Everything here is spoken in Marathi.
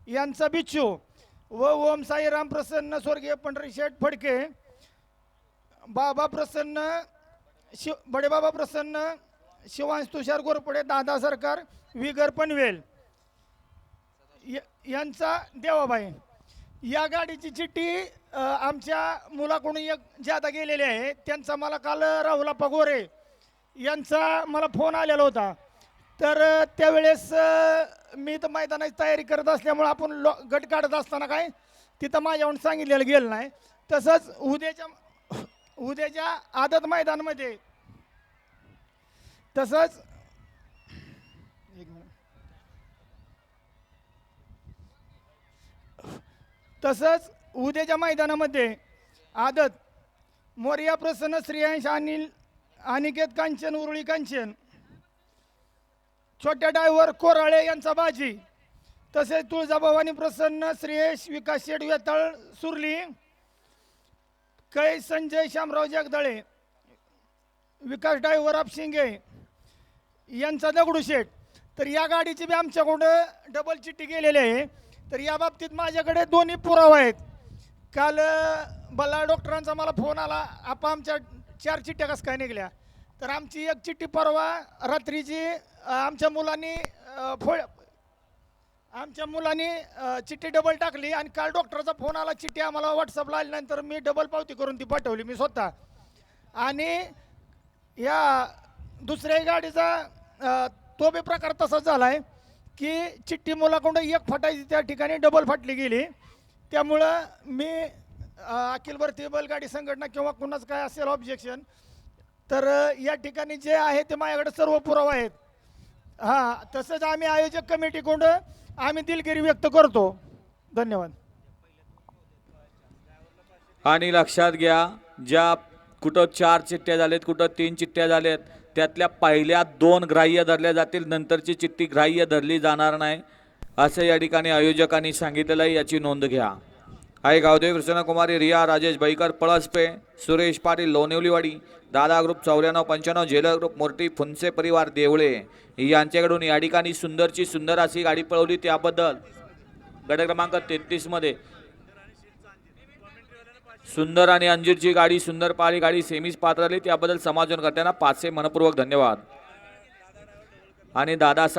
यांचा बिच्छू व ओम साईराम प्रसन्न स्वर्गीय पंढरीशेठ फडके, बाबा प्रसन्न बडेबाबा प्रसन्न शिवांश तुषार गोरपडे, दादा सरकार, विगर पनवेल यांचा देवाबाई. या गाडीची चिठ्ठी आमच्या मुलाकडून एक ज्यादा गेलेली आहे. त्यांचा मला काल राहुलाप्पा गोरे यांचा मला फोन आलेला होता. तर त्यावेळेस मी तर मैदानाची तयारी करत असल्यामुळे आपण गट काढत असताना काय तिथं माझ्याकडून सांगितलेलं गेलं नाही. तसंच उद्याच्या आदत मैदानामध्ये तसंच उद्याच्या मैदानामध्ये आदत मोरिया प्रसन्न श्रेयांश अनिल अनिकेत कांचन उरुळी कांचन, छोट्या डायव्हर कोराळे यांचा बाजी, तसेच तुळजाभवानी प्रसन्न श्रेयश विकास शेठ वेताळ सुरली, कै संजय शामराव जगदळे, विकास डायव्हर आपशिंगे यांचा दगडूशेठ. तर या गाडीची बी आमच्याकडं डबल चिठ्ठी गेलेली आहे. तर या बाबतीत माझ्याकडे दोन्ही पुरावा आहेत. काल बल्लाळ डॉक्टरांचा मला फोन आला, आपा आमच्या 4 चिठ्ठ्या कसं काय निघल्या. तर आमची एक चिठ्ठी परवा रात्रीची आमच्या मुलांनी चिठ्ठी डबल टाकली आणि काल डॉक्टरचा फोन आला, चिठ्ठी आम्हाला व्हॉट्सअपला आल्यानंतर मी डबल पावती करून ती पाठवली मी स्वतः. आणि या दुसऱ्या गाडीचा तो बी प्रकार तसाच झाला आहे की चिठ्ठी मुलाकडून एक फटायची त्या ठिकाणी डबल फाटली गेली. त्यामुळं मी अखिल भारतीय बैलगाडी संघटना किंवा कुणाच काय असेल ऑब्जेक्शन, तर या ठिकाणी जे आहे ते माझ्याकडे सर्व पुरावा आहेत. हां, तसंच आम्ही आयोजक कमिटीकडून आम्ही दिलगिरी व्यक्त करतो. धन्यवाद. आणि लक्षात घ्या, ज्या कुठं 4 चिठ्ठ्या झाल्यात, कुठं 3 चिठ्ठ्या झाल्यात, त्यातल्या पहिल्या 2 ग्राह्य धरल्या जातील, नंतरची चिठ्ठी ग्राह्य धरली जाणार नाही असं या ठिकाणी आयोजकांनी सांगितलेलं आहे. याची नोंद घ्या. आई गावदेव कृष्णकुमारी, रिया राजेश बैकर पळसपे, सुरेश पाटील लोणेवलीवाडी, दादा ग्रुप 9495, झेलर ग्रुप मोर्टी, फुनसे परिवार देवळे यांच्याकडून या ठिकाणी सुंदर अशी गाडी पळवली. त्याबद्दल गट क्रमांक 33 मध्ये सुंदर आणि अंजीरची गाडी सुंदर पाळी गाडी सेमीज पात्र आली. त्याबद्दल समाजन करताना 500 मनपूर्वक धन्यवाद. आणि दादासाठी